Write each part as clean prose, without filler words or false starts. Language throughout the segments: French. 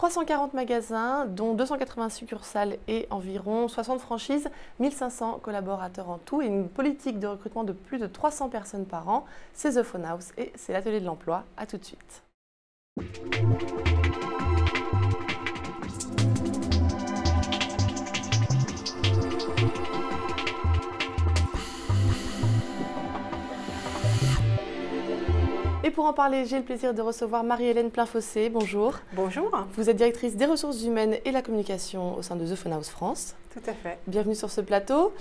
340 magasins, dont 280 succursales et environ 60 franchises, 1500 collaborateurs en tout et une politique de recrutement de plus de 300 personnes par an. C'est The Phone House et c'est l'atelier de l'emploi. À tout de suite. Et pour en parler, j'ai le plaisir de recevoir Marie-Hélène Plainfossé. Bonjour. Bonjour. Vous êtes directrice des ressources humaines et la communication au sein de The Phone House France. Tout à fait. Bienvenue sur ce plateau.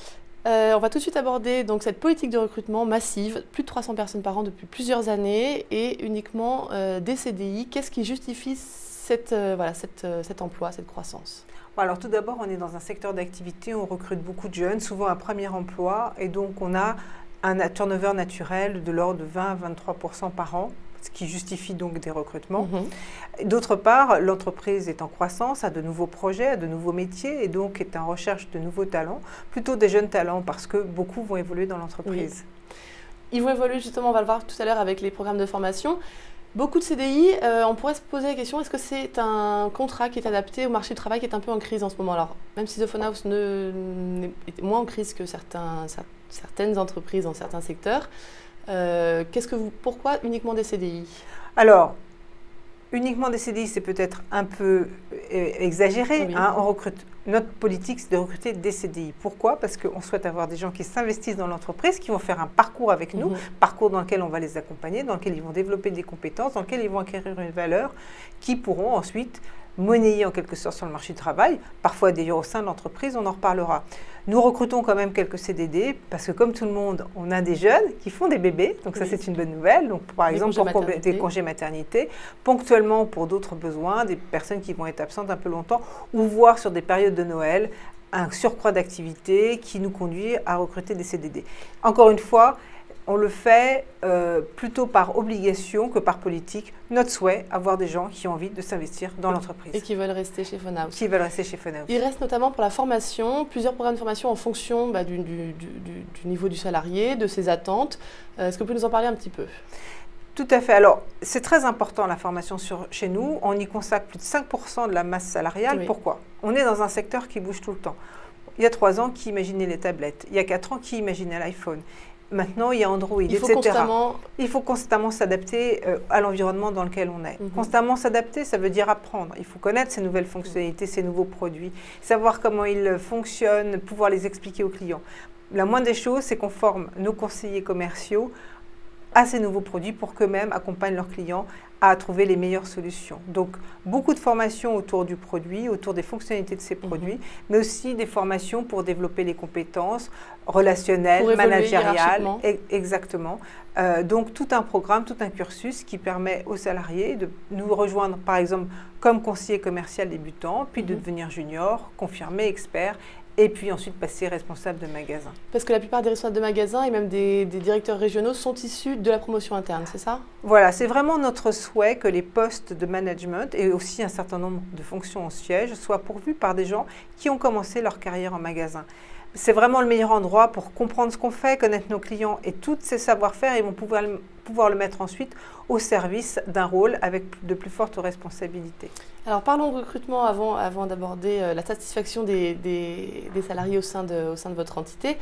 On va tout de suite aborder donc, cette politique de recrutement massive, plus de 300 personnes par an depuis plusieurs années et uniquement des CDI. Qu'est-ce qui justifie cet emploi, cette croissance ? Alors tout d'abord, on est dans un secteur d'activité, on recrute beaucoup de jeunes, souvent un premier emploi, et donc on a un turnover naturel de l'ordre de 20 à 23% par an, ce qui justifie donc des recrutements. D'autre part, l'entreprise est en croissance, a de nouveaux projets, a de nouveaux métiers et donc est en recherche de nouveaux talents, plutôt des jeunes talents parce que beaucoup vont évoluer dans l'entreprise. Oui. Ils vont évoluer justement, on va le voir tout à l'heure avec les programmes de formation. Beaucoup de CDI, on pourrait se poser la question, est-ce que c'est un contrat qui est adapté au marché du travail qui est un peu en crise en ce moment? Alors, même si The Phone House est moins en crise que certaines entreprises dans certains secteurs, pourquoi uniquement des CDI? Alors, uniquement des CDI, c'est peut-être un peu exagéré. Oui. On recrute. Notre politique, c'est de recruter des CDI. Pourquoi? Parce qu'on souhaite avoir des gens qui s'investissent dans l'entreprise, qui vont faire un parcours avec nous, parcours dans lequel on va les accompagner, dans lequel ils vont développer des compétences, dans lequel ils vont acquérir une valeur, qui pourront ensuite monnayer en quelque sorte sur le marché du travail, parfois d'ailleurs au sein de l'entreprise, on en reparlera. Nous recrutons quand même quelques CDD parce que comme tout le monde, on a des jeunes qui font des bébés, donc ça c'est une bonne nouvelle. Donc par exemple pour des congés maternité, ponctuellement pour d'autres besoins, des personnes qui vont être absentes un peu longtemps ou voir sur des périodes de Noël un surcroît d'activité qui nous conduit à recruter des CDD. Encore une fois, on le fait plutôt par obligation que par politique. Notre souhait, avoir des gens qui ont envie de s'investir dans l'entreprise. Et qui veulent rester chez Phone House. Qui veulent rester chez Phone House. Il reste notamment pour la formation, plusieurs programmes de formation en fonction du niveau du salarié, de ses attentes. Est-ce que vous pouvez nous en parler un petit peu ? Tout à fait. Alors, c'est très important la formation chez nous. On y consacre plus de 5% de la masse salariale. Oui. Pourquoi ? On est dans un secteur qui bouge tout le temps. Il y a 3 ans, qui imaginait les tablettes ? Il y a 4 ans, qui imaginait l'iPhone ? Maintenant, il y a Android, etc. Il faut constamment s'adapter à l'environnement dans lequel on est. Constamment s'adapter, ça veut dire apprendre. Il faut connaître ces nouvelles fonctionnalités, ces nouveaux produits, savoir comment ils fonctionnent, pouvoir les expliquer aux clients. La moindre des choses, c'est qu'on forme nos conseillers commerciaux à ces nouveaux produits pour qu'eux-mêmes accompagnent leurs clients à trouver les meilleures solutions. Donc, beaucoup de formations autour du produit, autour des fonctionnalités de ces produits, mais aussi des formations pour développer les compétences relationnelles, managériales. Exactement. Donc, tout un programme, tout un cursus qui permet aux salariés de nous rejoindre, par exemple, comme conseiller commercial débutant, puis de devenir junior, confirmé, expert, et puis ensuite passer responsable de magasin. Parce que la plupart des responsables de magasins et même des directeurs régionaux sont issus de la promotion interne, c'est ça? Voilà, c'est vraiment notre souhait que les postes de management et aussi un certain nombre de fonctions en siège soient pourvus par des gens qui ont commencé leur carrière en magasin. C'est vraiment le meilleur endroit pour comprendre ce qu'on fait, connaître nos clients et tous ces savoir-faire, ils vont pouvoir le mettre ensuite au service d'un rôle avec de plus fortes responsabilités. Alors parlons de recrutement avant d'aborder la satisfaction des salariés au sein de votre entité.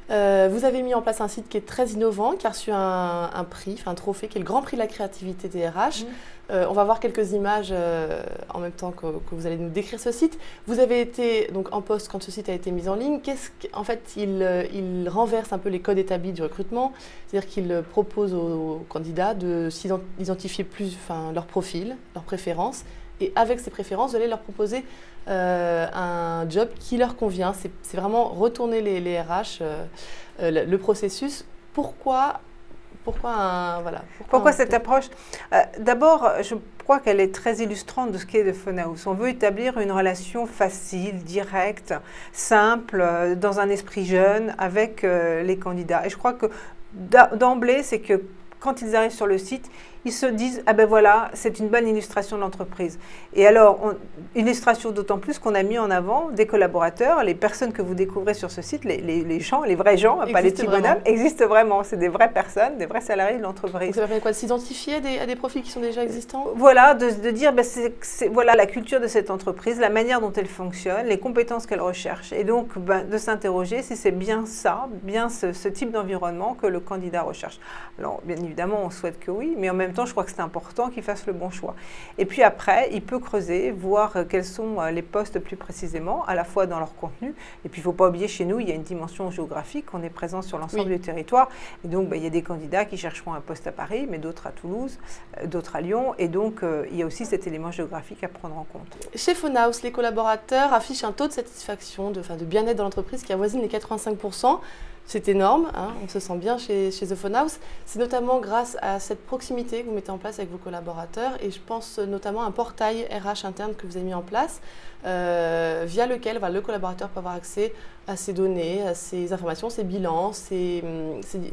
Vous avez mis en place un site qui est très innovant, qui a reçu un prix, un trophée, qui est le Grand Prix de la créativité des RH. On va voir quelques images en même temps que vous allez nous décrire ce site. Vous avez été donc en poste quand ce site a été mis en ligne. En fait, il renverse un peu les codes établis du recrutement, c'est-à-dire qu'il propose aux candidats de s'identifier plus, leur profil, leurs préférences, et avec ces préférences, vous allez leur proposer un job qui leur convient. C'est vraiment retourner les RH, le processus. Pourquoi cette approche? D'abord, je crois qu'elle est très illustrante de ce qu'est The Phone House. On veut établir une relation facile, directe, simple, dans un esprit jeune avec les candidats. Et je crois que d'emblée, c'est que quand ils arrivent sur le site, ils se disent, ah ben voilà, c'est une bonne illustration de l'entreprise. Et alors, illustration d'autant plus qu'on a mis en avant des collaborateurs, les personnes que vous découvrez sur ce site, les gens, les vrais gens, pas les petits bonhommes, existent vraiment. C'est des vraies personnes, des vrais salariés de l'entreprise. Ça permet quoi, de s'identifier à des profils qui sont déjà existants? Voilà, de dire, ben voilà la culture de cette entreprise, la manière dont elle fonctionne, les compétences qu'elle recherche. Et donc, ben, de s'interroger si c'est bien ça, bien ce type d'environnement que le candidat recherche. Alors, bien évidemment, on souhaite que oui, mais en même temps, je crois que c'est important qu'il fasse le bon choix. Et puis après, il peut creuser, voir quels sont les postes plus précisément, à la fois dans leur contenu. Et puis, il ne faut pas oublier, chez nous, il y a une dimension géographique. On est présent sur l'ensemble du territoire. Et donc, ben, il y a des candidats qui chercheront un poste à Paris, mais d'autres à Toulouse, d'autres à Lyon. Et donc, il y a aussi cet élément géographique à prendre en compte. Chez Phonehouse, les collaborateurs affichent un taux de satisfaction, de bien-être dans l'entreprise qui avoisine les 85%. C'est énorme, hein, on se sent bien chez The Phonehouse. C'est notamment grâce à cette proximité que vous mettez en place avec vos collaborateurs, et je pense notamment à un portail RH interne que vous avez mis en place, via lequel le collaborateur peut avoir accès à ses données, à ses informations, ses bilans, les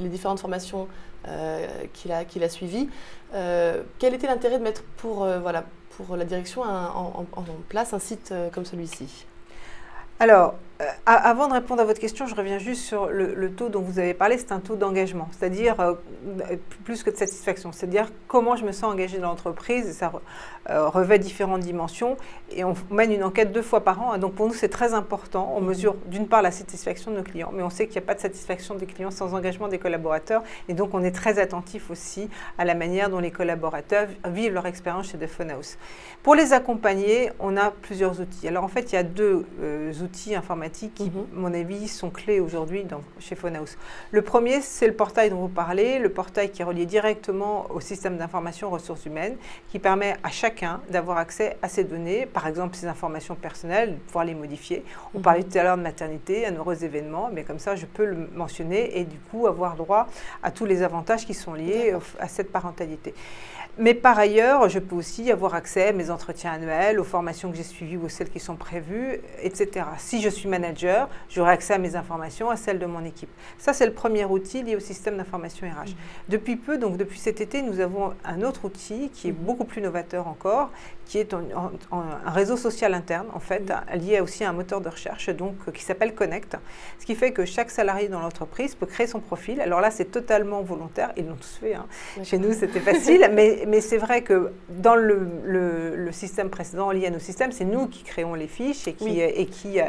différentes formations qu'il a suivies. Quel était l'intérêt de mettre pour la direction en place un site comme celui-ci? Alors, avant de répondre à votre question, je reviens juste sur le taux dont vous avez parlé. C'est un taux d'engagement, c'est-à-dire plus que de satisfaction, c'est-à-dire comment je me sens engagée dans l'entreprise. Ça revêt différentes dimensions et on mène une enquête 2 fois par an. Hein, donc pour nous, c'est très important. On mesure d'une part la satisfaction de nos clients, mais on sait qu'il n'y a pas de satisfaction des clients sans engagement des collaborateurs. Et donc on est très attentif aussi à la manière dont les collaborateurs vivent leur expérience chez The Phonehouse. Pour les accompagner, on a plusieurs outils. Alors en fait, il y a 2 outils informatiques qui, à mon avis, sont clés aujourd'hui chez Phonehouse. Le premier, c'est le portail dont vous parlez, le portail qui est relié directement au système d'information ressources humaines, qui permet à chacun d'avoir accès à ses données, par exemple ses informations personnelles, de pouvoir les modifier. On parlait tout à l'heure de maternité, un heureux événement, mais comme ça, je peux le mentionner et du coup avoir droit à tous les avantages qui sont liés à cette parentalité. Mais par ailleurs, je peux aussi avoir accès à mes entretiens annuels, aux formations que j'ai suivies ou celles qui sont prévues, etc. Si je suis manager, j'aurai accès à mes informations, à celles de mon équipe. Ça, c'est le premier outil lié au système d'information RH. Depuis peu, donc depuis cet été, nous avons un autre outil qui est beaucoup plus novateur encore, qui est un réseau social interne, en fait, lié aussi à un moteur de recherche, donc qui s'appelle Connect. Ce qui fait que chaque salarié dans l'entreprise peut créer son profil. Alors là, c'est totalement volontaire. Ils l'ont tous fait. Hein. Chez nous, c'était facile. Mais c'est vrai que dans le système précédent lié à nos systèmes, c'est nous qui créons les fiches et qui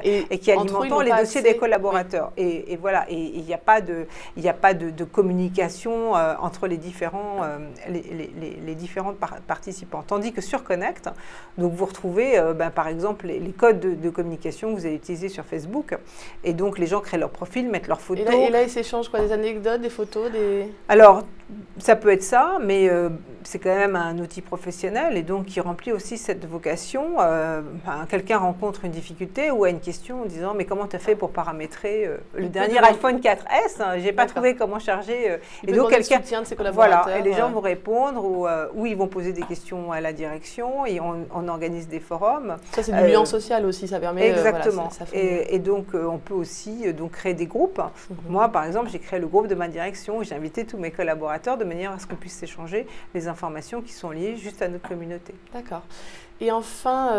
alimentons les dossiers des collaborateurs. Et voilà. Et il n'y a pas de communication entre les différents participants. Tandis que sur Connect, donc vous retrouvez par exemple les codes de communication que vous allez utiliser sur Facebook. Et donc les gens créent leur profil, mettent leurs photos. Et là ils s'échangent quoi, des anecdotes, des photos, Alors, ça peut être ça, mais c'est quand même un outil professionnel et donc qui remplit aussi cette vocation. Quelqu'un rencontre une difficulté ou a une question en disant « mais comment tu as fait pour paramétrer le dernier iPhone 4S hein, j'ai pas trouvé comment charger et donc quelqu'un soutien de ses collaborateurs. Voilà, et les gens vont répondre ou ils vont poser des questions à la direction et on organise des forums. Ça c'est du lien social aussi, ça permet. Exactement. Et donc on peut aussi créer des groupes. Moi par exemple, j'ai créé le groupe de ma direction. J'ai invité tous mes collaborateurs de manière à ce qu'on puisse échanger les informations qui sont liées juste à notre communauté. D'accord. Et enfin,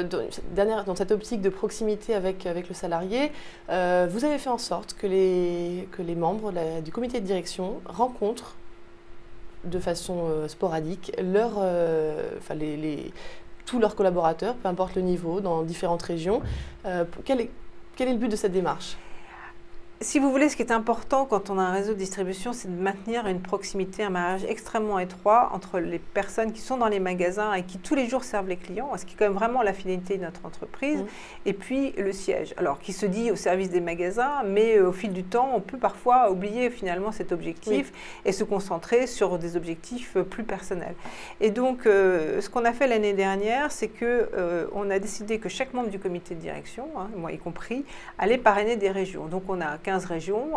dans cette optique de proximité avec le salarié, vous avez fait en sorte que les membres du comité de direction rencontrent de façon sporadique tous leurs collaborateurs, peu importe le niveau, dans différentes régions. Quel est le but de cette démarche ? Si vous voulez, ce qui est important quand on a un réseau de distribution, c'est de maintenir une proximité, un maillage extrêmement étroit entre les personnes qui sont dans les magasins et qui tous les jours servent les clients, ce qui est quand même vraiment la finalité de notre entreprise, et puis le siège, alors qui se dit au service des magasins, mais au fil du temps, on peut parfois oublier finalement cet objectif et se concentrer sur des objectifs plus personnels. Et donc, ce qu'on a fait l'année dernière, c'est qu'on a décidé que chaque membre du comité de direction, moi y compris, allait parrainer des régions. Donc, on a 15 régions,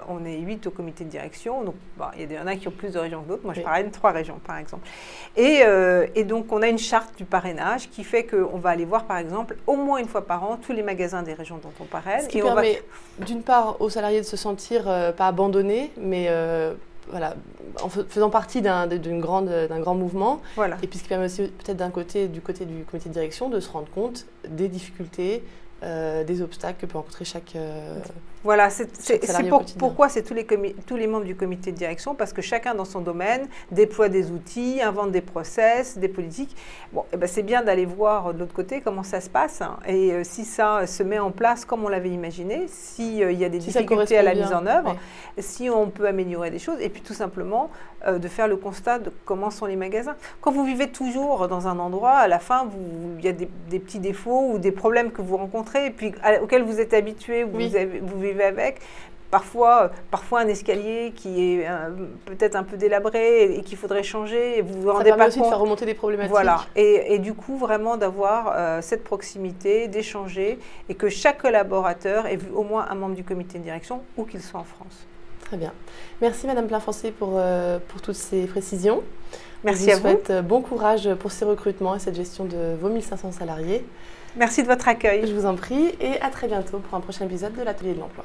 on est 8 au comité de direction, donc il y en a qui ont plus de régions que d'autres, moi je parraine 3 régions par exemple. Et donc on a une charte du parrainage qui fait qu'on va aller voir par exemple au moins une fois par an tous les magasins des régions dont on parraine. Ce qui permet d'une part aux salariés de se sentir pas abandonnés, mais voilà, en faisant partie d'un grand mouvement, voilà. Et puis ce qui permet aussi peut-être du côté du comité de direction de se rendre compte des difficultés, des obstacles que peut rencontrer chaque voilà, pourquoi c'est tous les membres du comité de direction, parce que chacun dans son domaine déploie des outils, invente des process, des politiques. Bon, et ben c'est bien d'aller voir de l'autre côté comment ça se passe, hein, et si ça se met en place comme on l'avait imaginé, s'il y a des difficultés à la mise en œuvre, si on peut améliorer des choses, et puis tout simplement de faire le constat de comment sont les magasins. Quand vous vivez toujours dans un endroit, à la fin, il y a des petits défauts ou des problèmes que vous rencontrez, et puis auxquels vous êtes habitué, vous vivez avec. Parfois un escalier qui est peut-être un peu délabré et qu'il faudrait changer, et vous vous rendez pas compte. Ça permet aussi de faire remonter des problématiques. Voilà, et du coup vraiment d'avoir cette proximité, d'échanger, et que chaque collaborateur ait vu au moins un membre du comité de direction, où qu'il soit en France. Très bien. Merci Madame Plainfoncé pour toutes ces précisions. Merci à vous. Je vous souhaite bon courage pour ces recrutements et cette gestion de vos 1500 salariés. Merci de votre accueil. Je vous en prie et à très bientôt pour un prochain épisode de l'Atelier de l'Emploi.